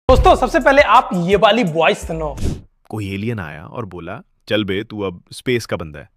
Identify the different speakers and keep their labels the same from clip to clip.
Speaker 1: दोस्तों सबसे पहले आप ये वाली वॉइस सुनो।
Speaker 2: कोई एलियन आया और बोला चल बे तू अब स्पेस का बंदा है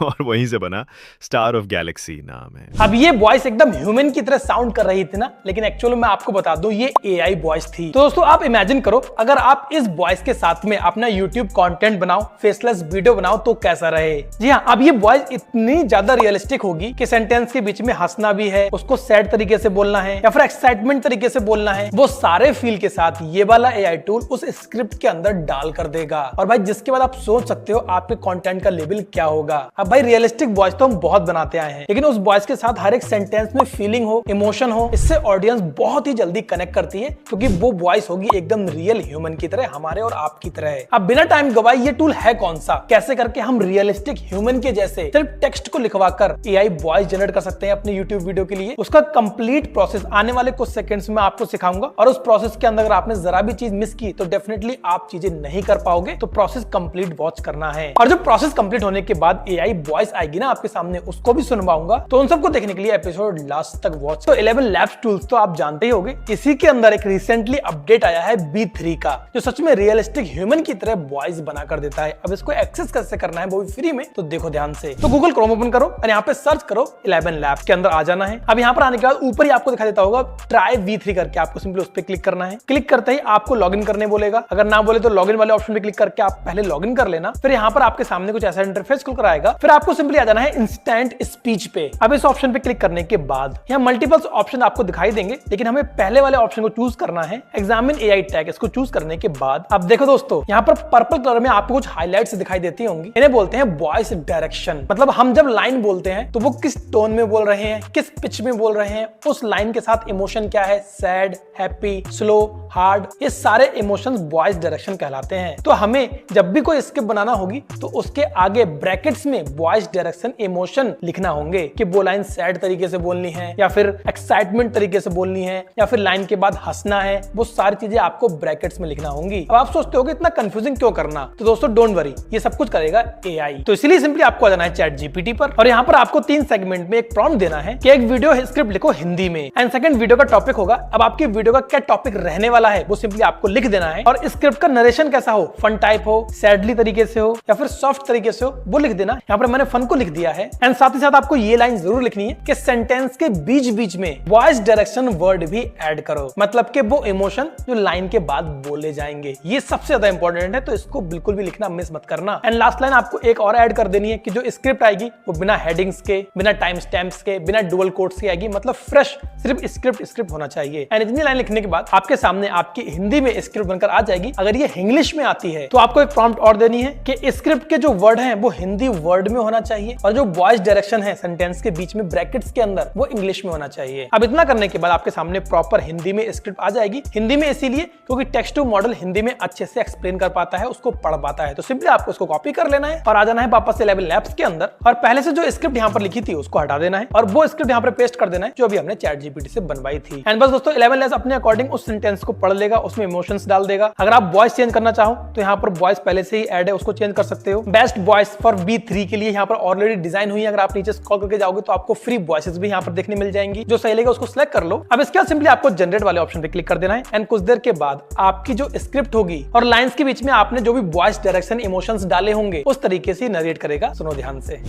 Speaker 2: और वहीं से बना स्टार ऑफ गैलेक्सी नाम है।
Speaker 1: अब ये वॉइस एकदम ह्यूमन की तरह साउंड कर रही थी ना, लेकिन एक्चुअली मैं आपको बता दूं ये एआई वॉइस थी। तो दोस्तों आप इमेजिन करो अगर आप इस वॉइस के साथ में अपना यूट्यूब कंटेंट बनाओ, फेसलेस वीडियो बनाओ तो कैसा रहे। जी हाँ, अब ये वॉइस इतनी ज्यादा रियलिस्टिक होगी कि सेंटेंस के बीच में हंसना भी है, उसको सैड तरीके से बोलना है या फिर एक्साइटमेंट तरीके से बोलना है, वो सारे फील के साथ ये वाला एआई टूल उस स्क्रिप्ट के अंदर डाल कर देगा। और भाई जिसके बाद आप सोच सकते हो आपके कंटेंट का लेवल क्या होगा। अब भाई रियलिस्टिक वॉइस तो हम बहुत बनाते आए हैं, लेकिन उस वॉइस के साथ हर एक सेंटेंस में फीलिंग हो, इमोशन हो, इससे ऑडियंस बहुत ही जल्दी कनेक्ट करती है, क्योंकि वो वॉइस होगी एकदम रियल ह्यूमन की तरह, हमारे और आपकी तरह है। अब बिना टाइम गवाए ये टूल है कौन सा, कैसे करके हम रियलिस्टिक ह्यूमन के जैसे सिर्फ टेक्स्ट को लिखवा कर एआई वॉइस जनरेट कर सकते हैं अपने यूट्यूब वीडियो के लिए, उसका कंप्लीट प्रोसेस आने वाले कुछ सेकंड्स में आपको सिखाऊंगा। और उस प्रोसेस के अंदर अगर आपने जरा भी चीज मिस की तो डेफिनेटली आप चीजें नहीं कर पाओगे, तो प्रोसेस कंप्लीट वॉच करना है। और जब प्रोसेस कंप्लीट होने के बाद एआई वॉइस आएगी ना आपके सामने, उसको भी सुनवाऊंगा। तो उन सबको देखने के लिए एपिसोड लास्ट तक वॉच। तो 11 लैब्स टूल्स तो आप जानते ही होंगे, इसी के अंदर एक रिसेंटली अपडेट आया है B3 का, जो सच में रियलिस्टिक ह्यूमन की तरह वॉइस बना कर देता है। अब इसको एक्सेस कैसे करना है वो भी फ्री में, तो देखो ध्यान से। तो गूगल क्रोम ओपन करो और यहाँ पे सर्च करो 11 लैब्स, के अंदर आ जाना है। अब यहाँ पर आने के बाद ऊपर ही आपको दिखा देता होगा ट्राई V3 करके, आपको सिंपली उस पर क्लिक करना है। क्लिक करते ही आपको लॉगिन करने बोलेगा, अगर ना बोले तो लॉगिन वाले ऑप्शन पे क्लिक करके आप पहले लॉगिन कर लेना। फिर यहाँ पर आपके सामने कुछ ऐसा इंटरफेस खुल कर आएगा, फिर आपको सिंपली आ जाना है इंस्टेंट स्पीच पे। अब इस ऑप्शन पे क्लिक करने के बाद यहाँ मल्टीपल ऑप्शन आपको दिखाई देंगे, लेकिन हमें पहले वाले ऑप्शन को चूज करना है, एग्जामिन एआई टैग। इसको चूज करने के बाद अब देखो दोस्तों, यहाँ पर पर्पल कलर में आपको कुछ हाइलाइट्स दिखाई देती होंगी, इन्हें बोलते हैं वॉइस डायरेक्शन। मतलब हम जब लाइन बोलते हैं तो वो किस टोन में बोल रहे हैं, किस पिच में बोल रहे हैं, उस लाइन के साथ इमोशन क्या है, सैड, हैप्पी, स्लो, हार्ड, ये सारे इमोशंस वॉइस डायरेक्शन कहलाते हैं। तो हमें जब भी कोई स्क्रिप्ट बनाना होगी तो उसके आगे ब्रैकेट्स में वॉइस डायरेक्शन इमोशन लिखना होंगे कि वो लाइन सैड तरीके से बोलनी है या फिर एक्साइटमेंट तरीके से बोलनी है या फिर लाइन के बाद हंसना है, वो सारी चीजें आपको ब्रैकेट्स में लिखना होंगी। अब आप सोचते होगे इतना कंफ्यूजिंग क्यों करना, तो दोस्तों डोंट वरी, ये सब कुछ करेगा एआई। तो इसलिए सिंपली आपको आ जाना है चैट जीपीटी पर, और यहाँ पर आपको 3 सेगमेंट में एक प्रॉम्प्ट देना है कि एक वीडियो स्क्रिप्ट लिखो हिंदी में, एंड सेकंड वीडियो का टॉपिक होगा। अब आपकी वीडियो का क्या टॉपिक रहने वाला है वो सिंपली आपको लिख देना है, और स्क्रिप्ट का नरेशन कैसा हो, फन टाइप हो, सैडली तरीके से हो या फिर सॉफ्ट तरीके से हो, वो लिख देना। यहाँ पर मैंने फन को लिख दिया है, एंड साथ ही साथ आपको ये लाइन जरूर लिखनी है कि सेंटेंस के बीच बीच में वॉइस डायरेक्शन वर्ड भी ऐड करो, मतलब कि वो इमोशन जो लाइन के बाद बोले जाएंगे, ये सबसे ज्यादा इंपॉर्टेंट है, तो इसको बिल्कुल भी लिखना मिस मत करना। एंड लास्ट लाइन आपको एक और ऐड कर देनी है कि जो स्क्रिप्ट आएगी वो बिना हेडिंग्स के, बिना टाइम स्टैम्प्स के, बिना डुअल कोट्स के आएगी, मतलब फ्रेश सिर्फ स्क्रिप्ट होना चाहिए। एंड इतनी लाइन लिखने के बाद आपके सामने आपकी हिंदी में स्क्रिप्ट बनकर आ जाएगी। अगर ये इंग्लिश में आती है तो आपको एक प्रॉम्प्ट और देनी है कि स्क्रिप्ट के जो वर्ड हैं वो हिंदी वर्ड में होना चाहिए, और जो वॉइस डायरेक्शन है सेंटेंस के बीच में ब्रैकेट्स के अंदर वो इंग्लिश में होना चाहिए। अब इतना करने के बाद आपके सामने प्रॉपर हिंदी में स्क्रिप्ट आ जाएगी। हिंदी में इसीलिए क्योंकि टेक्स्ट टू मॉडल हिंदी में अच्छे से एक्सप्लेन कर पाता है, उसको पढ़ पाता है। तो सिंपली आपको उसको कॉपी कर लेना है और आ जाना है वापस से 11 लैब्स के अंदर, और पहले से जो स्क्रिप्ट यहाँ पर लिखी थी उसको हटा देना है और वो स्क्रिप्ट यहाँ पर पेस्ट कर देना है जो अभी हमने चैट जीपीटी से बनवाई थी। एंड बस दोस्तों 11 लैब्स अपने अकॉर्डिंग उस सेंटेंस को पढ़ लेगा, उसमें इमोशंस डाल देगा। अगर आप वॉइस चेंज करना चाहो तो यहाँ पर वॉइस पहले से ही ऐड है, उसको चेंज कर सकते हो। बेस्ट वॉइस फॉर B3 के लिए यहाँ पर ऑलरेडी डिजाइन हुई है, अगर आप नीचे स्क्रॉल करके जाओगे तो आपको फ्री वॉइसेस भी यहाँ पर देखने मिल जाएंगी, जो सही लगेगा उसको सिलेक्ट कर लो। अब इसके बाद सिंपली आपको जनरेट वाले ऑप्शन पे क्लिक कर देना है, एंड कुछ देर के बाद आपकी जो स्क्रिप्ट होगी और लाइंस के बीच में आपने जो भी वॉइस डायरेक्शन इमोशंस डाले होंगे उस तरीके से नरेट करेगा। सुनो ध्यान से।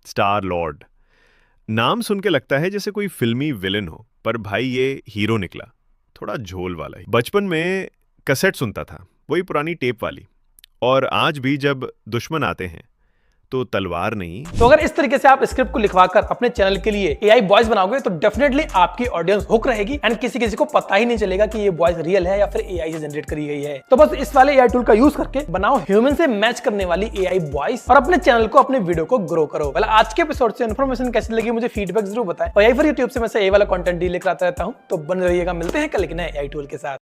Speaker 2: स्टार लॉर्ड नाम सुन के लगता है जैसे कोई फिल्मी विलेन हो, पर भाई ये हीरो निकला, थोड़ा झोल वाला ही। बचपन में कैसेट सुनता था, वही पुरानी टेप वाली, और आज भी जब दुश्मन आते हैं तो तलवार नहीं।
Speaker 1: तो अगर इस तरीके से आप स्क्रिप्ट को लिखवाकर अपने चैनल के लिए एआई वॉइस बनाओगे तो डेफिनेटली आपकी ऑडियंस हुक रहेगी, एंड किसी को पता ही नहीं चलेगा कि ये वॉइस रियल है या फिर एआई से जनरेट करी गई है। तो बस इस वाले एआई टूल का यूज करके बनाओ ह्यूमन से मैच करने वाली एआई वॉइस और अपने चैनल को, अपने वीडियो को ग्रो करो। well, आज के एपिसोड से इन्फॉर्मेशन कैसी लगी मुझे फीडबैक जरूर बताएं, और यही फिर यूट्यूब से मैं ये वाला कंटेंट लेकर आता रहता हूँ। तो बन रहिएगा, मिलते हैं कल एक नए एआई टूल के साथ।